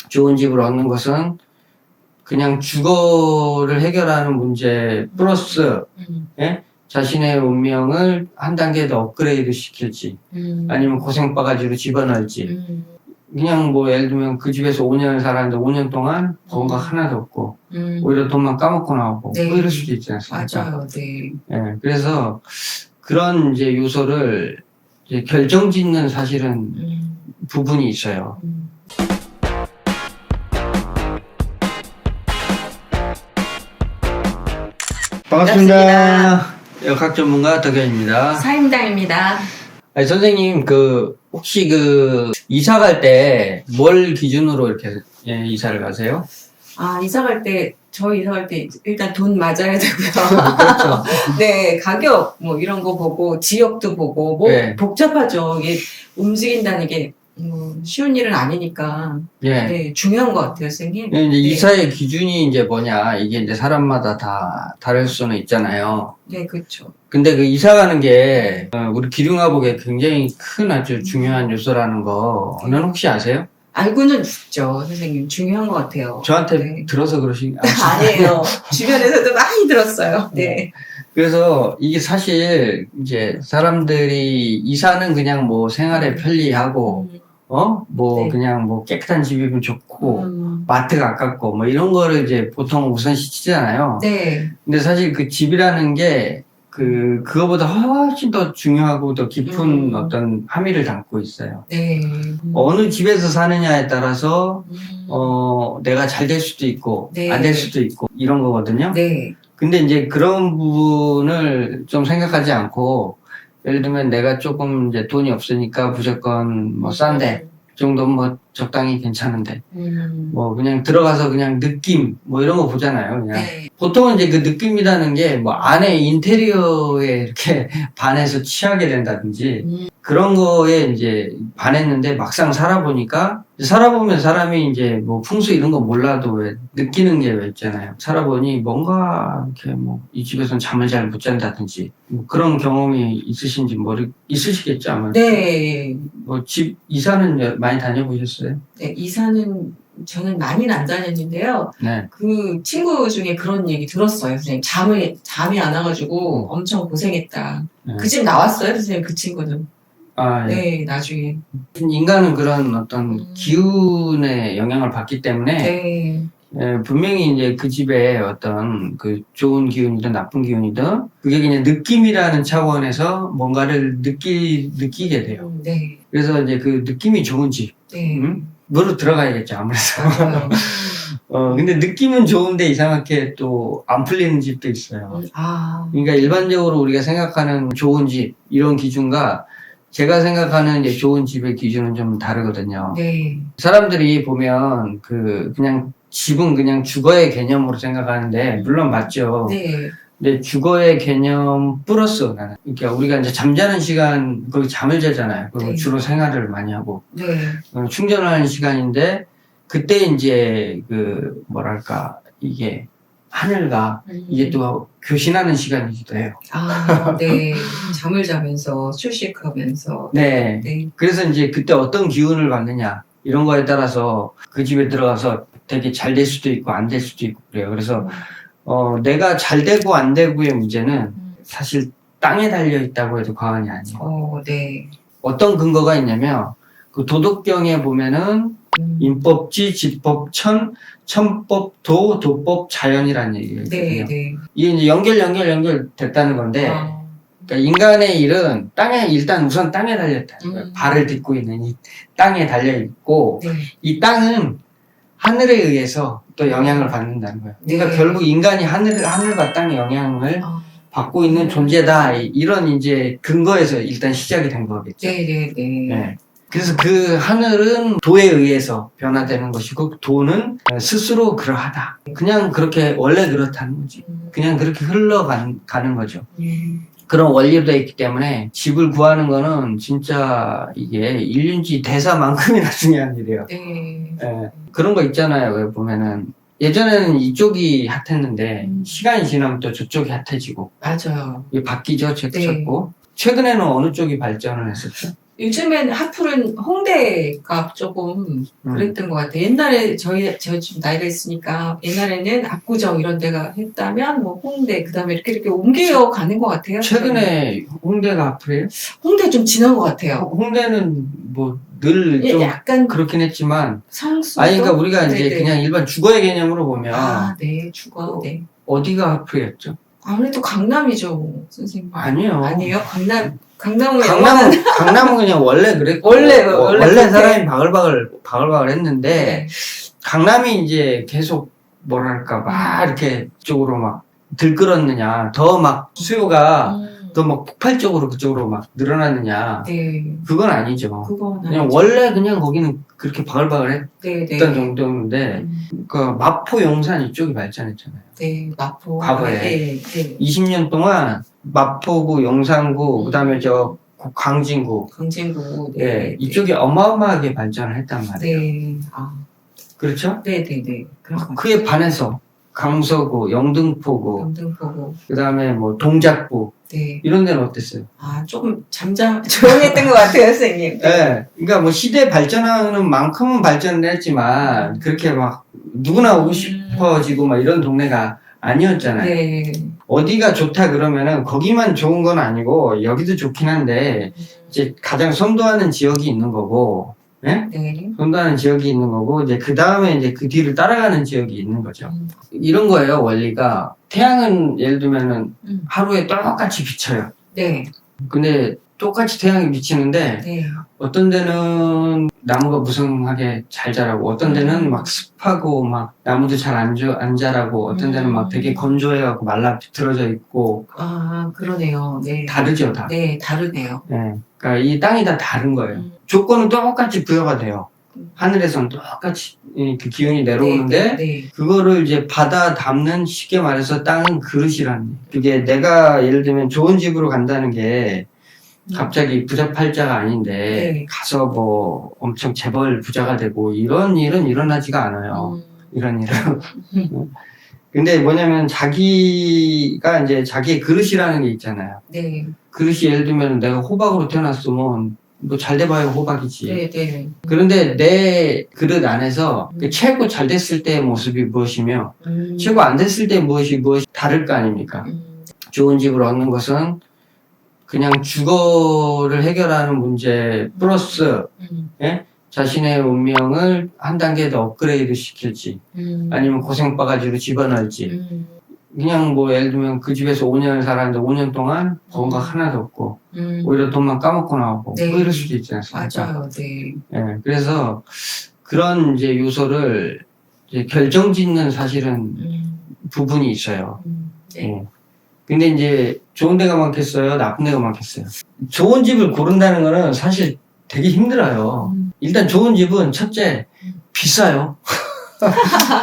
좋은 집을 얻는 것은 그냥 주거를 해결하는 문제 플러스 예? 자신의 운명을 한 단계 더 업그레이드 시킬지 아니면 고생바가지로 집어넣을지 그냥 뭐 예를 들면 그 집에서 5년을 살았는데 5년 동안 번 거 하나도 없고 오히려 돈만 까먹고 나오고 네. 뭐 이럴 수도 있지 않습니까? 맞아요. 네. 예, 그래서 그런 이제 요소를 이제 결정짓는 사실은 부분이 있어요. 반갑습니다. 역학 전문가 덕현입니다. 사임당입니다. 아니, 선생님, 혹시 이사 갈 때 뭘 기준으로 이렇게 이사를 가세요? 이사 갈 때, 저희 이사 갈 때 일단 돈 맞아야 되고요. 그렇죠. 네, 가격, 뭐 이런 거 보고, 지역도 보고, 뭐 네. 복잡하죠. 이게 움직인다는 게 쉬운 일은 아니니까. 예. 네, 중요한 것 같아요, 선생님. 이제 네. 이사의 기준이 이제 뭐냐, 이게 이제 사람마다 다 다를 수는 있잖아요. 네, 그렇죠. 근데 그 이사 가는 게, 우리 기륭화복에 굉장히 큰 아주 중요한 요소라는 거, 혹시 아세요? 알고는 있죠, 선생님. 중요한 것 같아요. 저한테 네. 들어서 그러신, 아니에요. 주변에서도 많이 들었어요. 네. 그래서 이게 사실 이제 사람들이 이사는 그냥 뭐 생활에 편리하고, 네. 그냥 뭐 깨끗한 집이면 좋고, 마트 가깝고, 뭐 이런 거를 이제 보통 우선시치잖아요. 네. 근데 사실 그 집이라는 게 그거보다 훨씬 더 중요하고 더 깊은 어떤 함의를 담고 있어요. 네. 어느 집에서 사느냐에 따라서, 내가 잘 될 수도 있고, 네. 안 될 수도 있고, 이런 거거든요. 네. 근데 이제 그런 부분을 좀 생각하지 않고, 예를 들면 내가 조금 이제 돈이 없으니까 무조건 뭐 싼데, 그 정도면 뭐 적당히 괜찮은데, 뭐 그냥 들어가서 그냥 느낌, 뭐 이런 거 보잖아요. 그냥. 네. 보통은 이제 그 느낌이라는 게 뭐 안에 인테리어에 이렇게 반해서 취하게 된다든지, 그런 거에 이제 반했는데 막상 살아보니까, 살아보면 사람이 이제 뭐 풍수 이런 거 몰라도 왜 느끼는 게 왜 있잖아요. 살아보니 뭔가 이렇게 뭐 이 집에서는 잠을 잘 못 잔다든지, 뭐 그런 경험이 있으신지 있으시겠죠, 아마. 네. 뭐 집 이사는 많이 다녀보셨어요? 네, 이사는 저는 많이는 안 다녔는데요. 네. 그 친구 중에 그런 얘기 들었어요. 선생님, 잠이 안 와가지고 엄청 고생했다. 네. 그 집 나왔어요, 선생님, 그 친구는. 아, 예. 네, 나중에. 인간은 그런 어떤 기운의 영향을 받기 때문에 네. 분명히 이제 그 집에 어떤 그 좋은 기운이든 나쁜 기운이든 그게 그냥 느낌이라는 차원에서 뭔가를 느끼게 돼요. 네. 그래서 이제 그 느낌이 좋은 집, 네. 뭐로 들어가야겠죠, 아무래도. 맞아요. 근데 느낌은 좋은데 이상하게 또 안 풀리는 집도 있어요. 그러니까 일반적으로 우리가 생각하는 좋은 집, 이런 기준과 제가 생각하는 이제 좋은 집의 기준은 좀 다르거든요. 네. 사람들이 보면 그냥 집은 그냥 주거의 개념으로 생각하는데 물론 맞죠. 네. 근데 주거의 개념 플러스 나는 그러니까 우리가 이제 잠자는 시간 거기 잠을 자잖아요. 그리고 네. 주로 생활을 많이 하고 네. 충전하는 시간인데 그때 이제 뭐랄까 이게 하늘과 이게 또 교신하는 시간이기도 해요. 네. 잠을 자면서 휴식하면서. 네. 네. 그래서 이제 그때 어떤 기운을 받느냐 이런 거에 따라서 그 집에 들어가서 되게 잘 될 수도 있고 안 될 수도 있고 그래요. 그래서 내가 잘 되고 안 되고의 문제는 사실 땅에 달려 있다고 해도 과언이 아니에요. 네. 어떤 근거가 있냐면 그 도덕경에 보면은 인법지, 지법, 천법, 도법, 자연이라는 얘기예요. 네. 네. 이게 이제 연결 됐다는 건데 그러니까 인간의 일은 일단 우선 땅에 달렸다는 거예요. 발을 딛고 있는 이 땅에 달려있고, 네. 이 땅은 하늘에 의해서 또 영향을 받는다는 거예요. 그러니까 네. 결국 인간이 하늘과 땅의 영향을 받고 있는 존재다. 이런 이제 근거에서 일단 시작이 된 거겠죠. 네. 네. 그래서 그 하늘은 도에 의해서 변화되는 것이고, 도는 스스로 그러하다. 그냥 그렇게 원래 그렇다는 거지. 그냥 그렇게 흘러가는 거죠. 그런 원리로 되어 있기 때문에 집을 구하는 거는 진짜 이게 일륜지 대사만큼이나 중요한 일이에요. 네. 그런 거 있잖아요. 왜 보면은 예전에는 이쪽이 핫했는데 시간이 지나면 또 저쪽이 핫해지고 맞아요. 이게 바뀌죠. 자꾸. 최근에는 어느 쪽이 발전을 했었죠? 요즘엔 핫플은 홍대가 조금 그랬던 것 같아요. 옛날에 저 좀 나이가 있으니까 옛날에는 압구정 이런 데가 했다면 뭐 홍대 그다음에 이렇게 옮겨 가는 것 같아요. 최근에 홍대가 앞으로요? 홍대 좀 지난 것 같아요. 홍대는 뭐 늘 좀 약간 그렇긴 했지만 성수. 아니 그러니까 우리가 이제 네네. 그냥 일반 주거의 개념으로 보면 아, 네, 주거. 네. 어디가 앞으로였죠? 아무래도 강남이죠, 선생님. 아니요. 아니에요? 강남은 영화는 강남은 그냥 원래 그랬고 원래 그렇게. 사람이 바글바글 했는데 네. 강남이 이제 계속 뭐랄까 막 이렇게 이쪽으로 막 들끓었느냐 더 막 수요가 더 막 폭발적으로 그쪽으로 막 늘어났느냐 네. 그건 아니죠. 그건 그냥 아니죠. 원래 그냥 거기는 그렇게 바글바글 네, 네. 했던 정도인데 그 마포 용산 이쪽이 발전했잖아요. 네, 마포. 과거에. 네, 네. 20년 동안 마포구, 용산구, 그다음에 저 광진구, 강진구. 네. 예, 이쪽이 어마어마하게 발전을 했단 말이에요. 네. 아, 그렇죠? 네, 네, 네. 그런 것 그에 반해서 강서구, 영등포구, 영등포구. 그다음에 뭐 동작구 네. 이런 데는 어땠어요? 아, 조금 조용했던 것 같아요, 선생님. 예, 그러니까 뭐 시대 발전하는 만큼은 발전을 했지만 그렇게 막 누구나 오고 싶어지고 막 이런 동네가 아니었잖아요. 네. 어디가 좋다 그러면은 거기만 좋은 건 아니고 여기도 좋긴 한데 이제 가장 선도하는 지역이 있는 거고, 예? 네. 선도하는 지역이 있는 거고 이제 그 다음에 이제 그 뒤를 따라가는 지역이 있는 거죠. 이런 거예요 원리가. 태양은 예를 들면은 하루에 똑같이 비쳐요. 네. 근데 똑같이 태양이 비치는데 네. 어떤 데는 나무가 무성하게 잘 자라고 어떤 데는 막 습하고 막 나무도 잘 안 자라고 어떤 데는 막 되게 건조해갖고 말라 비틀어져 있고 아, 그러네요. 네. 다르죠 다. 네, 다르네요. 예. 그러니까 이 땅이 다 다른 거예요. 조건은 똑같이 부여가 돼요. 하늘에서는 똑같이 그 기운이 내려오는데 네, 네. 그거를 이제 받아 담는 쉽게 말해서 땅은 그릇이라는 거예요. 그게 내가 예를 들면 좋은 집으로 간다는 게 갑자기 부자팔자가 아닌데 네. 가서 뭐 엄청 재벌 부자가 되고 이런 일은 일어나지가 않아요. 이런 일은. 근데 뭐냐면 자기가 이제 자기의 그릇이라는 게 있잖아요. 네. 그릇이 예를 들면 내가 호박으로 태어났으면 뭐 잘 돼봐야 호박이지. 네, 네. 그런데 내 그릇 안에서 최고 잘 됐을 때의 모습이 무엇이며 최고 안 됐을 때 무엇이 다를 거 아닙니까? 좋은 집을 얻는 것은 그냥 주거를 해결하는 문제 플러스 예? 자신의 운명을 한 단계 더 업그레이드 시킬지 아니면 고생바가지로 집어넣을지 그냥 뭐 예를 들면 그 집에서 5년을 살았는데 5년 동안 버는 거 하나도 없고 오히려 돈만 까먹고 나오고 네. 뭐 이럴 수도 있지 않습니까? 맞아요. 네. 예, 그래서 그런 이제 요소를 이제 결정짓는 사실은 부분이 있어요. 네. 예. 근데 이제 좋은 데가 많겠어요? 나쁜 데가 많겠어요? 좋은 집을 고른다는 거는 사실 되게 힘들어요. 일단 좋은 집은 첫째, 비싸요.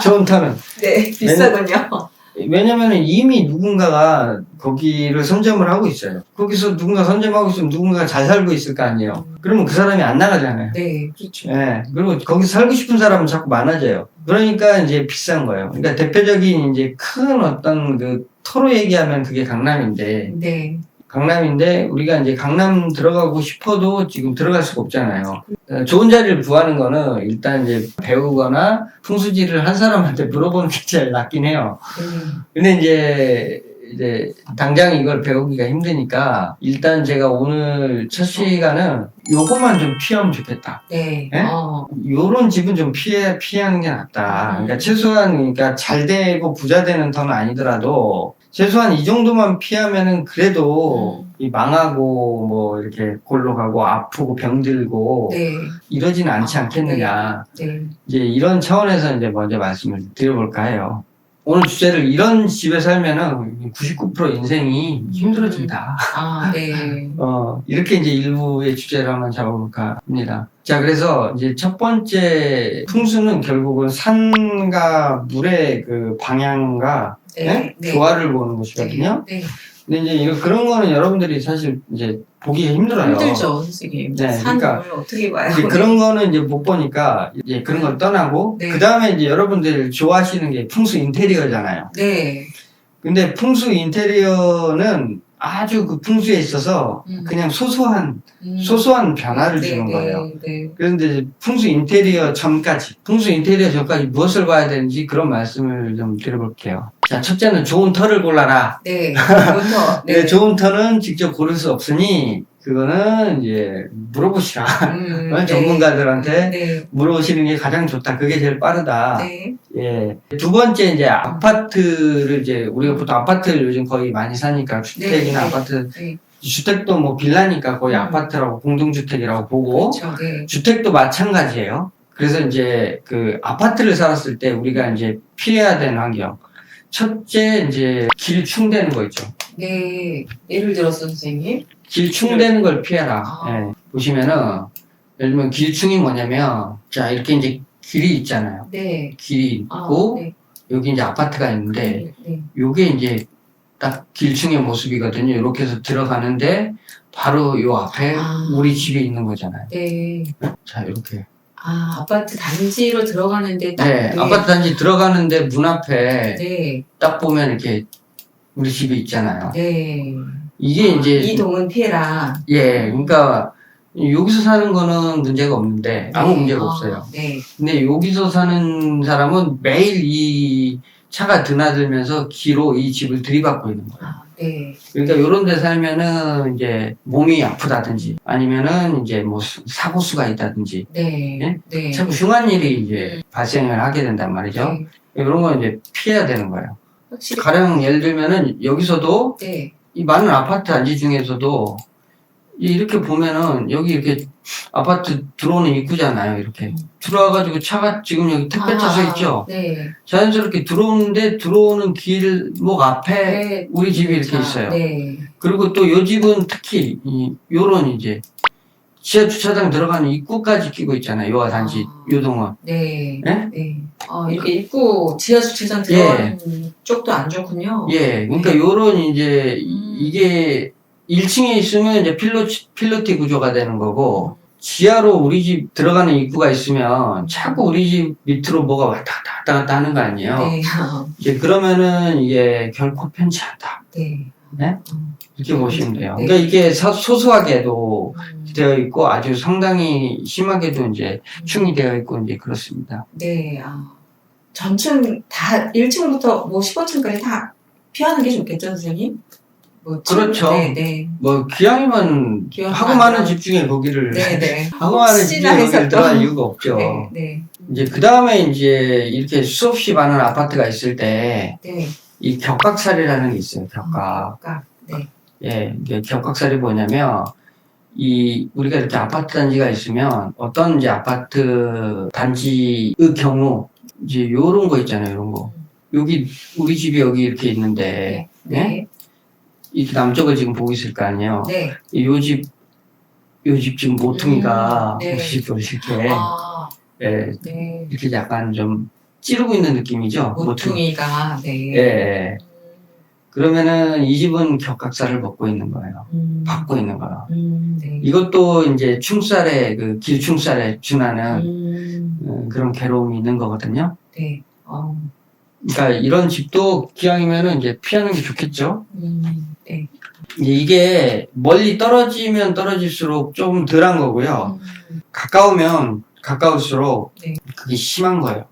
좋은 터는. 네, 비싸군요. 왜냐면은 이미 누군가가 거기를 선점을 하고 있어요. 거기서 누군가 선점하고 있으면 누군가가 잘 살고 있을 거 아니에요. 그러면 그 사람이 안 나가잖아요. 네, 그렇죠. 예. 그리고 거기서 살고 싶은 사람은 자꾸 많아져요. 그러니까 이제 비싼 거예요. 그러니까 대표적인 이제 큰 어떤 그 터로 얘기하면 그게 강남인데, 네. 강남인데 우리가 이제 강남 들어가고 싶어도 지금 들어갈 수가 없잖아요. 좋은 자리를 구하는 거는 일단 이제 배우거나 풍수지를 한 사람한테 물어보는 게 제일 낫긴 해요. 근데 이제 당장 이걸 배우기가 힘드니까 일단 제가 오늘 첫 시간은 요것만 좀 피하면 좋겠다. 네. 예? 요런 집은 좀 피하는 게 낫다. 그러니까 최소한 그러니까 잘 되고 부자 되는 터는 아니더라도 최소한 이 정도만 피하면은 그래도 이 망하고 뭐 이렇게 골로 가고 아프고 병들고 네. 이러지는 않지 않겠느냐. 네. 이제 이런 차원에서 이제 먼저 말씀을 드려볼까 해요. 오늘 주제를 이런 집에 살면은 99% 인생이 힘들어진다. 아, 네. 이렇게 이제 일부의 주제를 한번 잡아볼까 합니다. 자, 그래서 이제 첫 번째 풍수는 결국은 산과 물의 그 방향과 네. 네. 조화를 보는 것이거든요. 네. 근데 이제 그런 거는 여러분들이 사실 이제 보기 힘들어요. 힘들죠, 선생님. 네, 산을 그러니까 어떻게 봐요? 이제 그런 거는 이제 못 보니까 이제 그런 걸 떠나고 네. 그 다음에 이제 여러분들 좋아하시는 게 풍수 인테리어잖아요. 네. 근데 풍수 인테리어는 아주 그 풍수에 있어서 그냥 소소한 변화를 네, 주는 네, 거예요. 네. 그런데 풍수 인테리어 전까지 무엇을 봐야 되는지 그런 말씀을 좀 드려볼게요. 자, 첫째는 좋은 터를 골라라. 네, 부터. 네. 네, 좋은 터는 직접 고를 수 없으니 그거는 이제 물어보시라. 네. 전문가들한테 네. 물어보시는 게 가장 좋다. 그게 제일 빠르다. 네. 예. 두 번째, 이제 아파트를 이제 우리가 보통 아파트를 요즘 거의 많이 사니까 주택이나 네. 아파트, 네. 주택도 뭐 빌라니까 거의 아파트라고 공동주택이라고 보고 그렇죠. 네. 주택도 마찬가지예요. 그래서 이제 그 아파트를 살았을 때 우리가 이제 피해야 되는 환경. 첫째, 이제 길충되는 거 있죠. 네. 예를 들어서 선생님. 길충되는 걸 피해라. 아. 예. 보시면은, 예를 들면 길충이 뭐냐면, 자, 이렇게 이제 길이 있잖아요. 네. 길이 아, 있고, 네. 여기 이제 아파트가 있는데, 네. 요게 이제 딱 길충의 모습이거든요. 이렇게 해서 들어가는데, 바로 요 앞에 아. 우리 집이 있는 거잖아요. 네. 자, 이렇게. 아, 아파트 단지로 들어가는데 딱. 네, 아파트 단지 들어가는데 문 앞에 네. 딱 보면 이렇게 우리 집이 있잖아요. 네. 이게 이제, 이 동은 피해라. 예, 그러니까, 여기서 사는 거는 문제가 없는데, 아무 네. 문제가 없어요. 네. 근데 여기서 사는 사람은 매일 이 차가 드나들면서 기로 이 집을 들이받고 있는 거예요. 아, 네. 그러니까 요런 데 살면은 이제 몸이 아프다든지 아니면은 이제 뭐 사고수가 있다든지 네. 예? 네. 참 흉한 일이 이제 발생을 하게 된단 말이죠. 네. 이런 건 이제 피해야 되는 거예요. 확실히. 가령 예를 들면은 여기서도 네. 이 많은 아파트 단지 중에서도 이렇게 보면은 여기 이렇게 아파트 들어오는 입구잖아요. 이렇게 들어와가지고 차가 지금 여기 택배차 서 있죠. 네. 자연스럽게 들어오는데 들어오는 길목 앞에 네. 우리 집이 이렇게 자, 있어요. 네. 그리고 또 요 집은 특히 요런 이제 지하 주차장 들어가는 입구까지 끼고 있잖아요. 요 단지 요 동은. 네. 예? 네. 이렇게 입구 지하 주차장 들어가는 쪽도 안 좋군요. 예, 그러니까 네. 요런 이제 이게 1층에 있으면 이제 필로티 구조가 되는 거고 지하로 우리 집 들어가는 입구가 있으면 자꾸 우리 집 밑으로 뭐가 왔다 갔다 하는 거 아니에요. 네. 이제 그러면은 이게 결코 편치 않다. 네. 네? 이렇게 보시면 돼요. 네. 그러니까 이게 소소하게도 음, 되어 있고 아주 상당히 심하게도 이제 충이 되어 있고 이제 그렇습니다. 네. 전층 다 1층부터 뭐 15층까지 다 피하는 게 좋겠죠, 선생님? 뭐 그렇죠. 네, 네. 뭐 기왕이면 하고 많은 집 중에 거기를 네, 네. 하고 많은 집 중에 혹시나 해서 거기를 또. 들어갈 이유가 없죠. 네, 네. 이제 그 다음에 이제 이렇게 수없이 많은 아파트가 있을 때 네. 이 격각살이라는 게 있어요. 격각. 네. 예, 이게 격각살이 뭐냐면 이 우리가 이렇게 아파트 단지가 있으면 어떤 이제 아파트 단지의 경우 이제 요런 거 있잖아요. 요런 거. 여기 우리 집이 여기 이렇게 있는데 네. 예? 네. 이 남쪽을 지금 보고 있을 거 아니에요. 네. 요 집 지금 모퉁이가 네. 이렇게 예, 네. 이렇게 약간 좀 찌르고 있는 느낌이죠. 모퉁이가, 네. 예, 예. 그러면은 이 집은 격각살을 먹고 있는 거예요. 받고 있는 거예요. 네. 이것도 이제 충살에 그 길충살에 준하는 그런 괴로움이 있는 거거든요. 네. 그러니까 이런 집도 기왕이면은 이제 피하는 게 좋겠죠. 네. 이게 멀리 떨어지면 떨어질수록 좀 덜한 거고요. 가까우면 가까울수록 네. 그게 심한 거예요.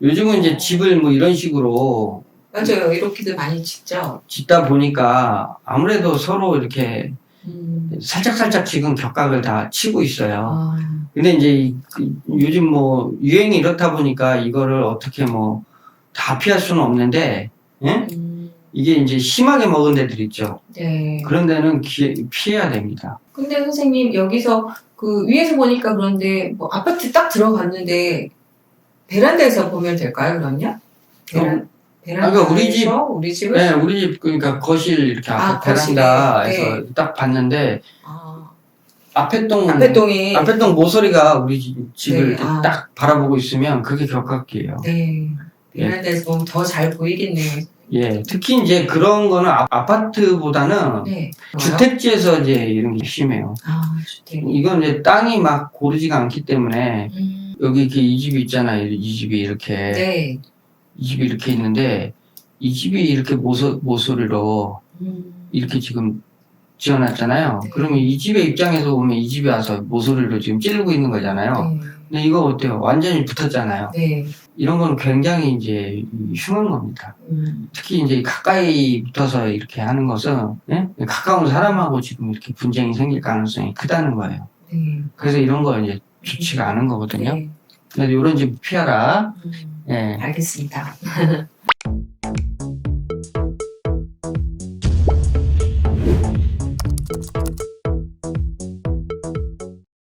요즘은 이제 집을 뭐 이런 식으로 맞아요. 이렇게도 많이 짓죠. 짓다 보니까 아무래도 서로 이렇게 살짝살짝 지금 격각을 다 치고 있어요. 근데 이제 요즘 뭐 유행이 이렇다 보니까 이거를 어떻게 뭐 다 피할 수는 없는데, 예? 이게 이제 심하게 먹은 데들 있죠. 네. 그런 데는 피해야 됩니다. 근데 선생님, 여기서 그 위에서 보니까 그런데 뭐 아파트 딱 들어갔는데 베란다에서 보면 될까요, 그럼요? 베란다에서 그러니까 우리 집을? 네, 우리 집, 그러니까 거실 이렇게 앞에 거실에. 베란다에서 네. 딱 봤는데, 앞에 동 모서리가 우리 집을 네. 이렇게 딱 바라보고 있으면 그게 격각이에요. 네. 베란다에서 보면 더 잘 보이겠네요. 예, 특히 이제 그런 거는 아파트보다는 네. 주택지에서 이제 이런 게 심해요. 주택. 이건 이제 땅이 막 고르지가 않기 때문에 여기 이렇게 이 집이 있잖아요. 이 집이 이렇게 네. 이 집이 이렇게 있는데 이 집이 이렇게 모서리로 이렇게 지금 지어놨잖아요. 네. 그러면 이 집의 입장에서 보면 이 집에 와서 모서리로 지금 찌르고 있는 거잖아요. 네. 근데 이거 어때요? 완전히 붙었잖아요. 네. 이런 거는 굉장히 이제 흉한 겁니다. 특히 이제 가까이 붙어서 이렇게 하는 것은, 예? 가까운 사람하고 지금 이렇게 분쟁이 생길 가능성이 크다는 거예요. 네. 그래서 이런 거 이제 좋지가 않은 거거든요. 네. 그래서 이런 집 피하라. 음, 예. 알겠습니다.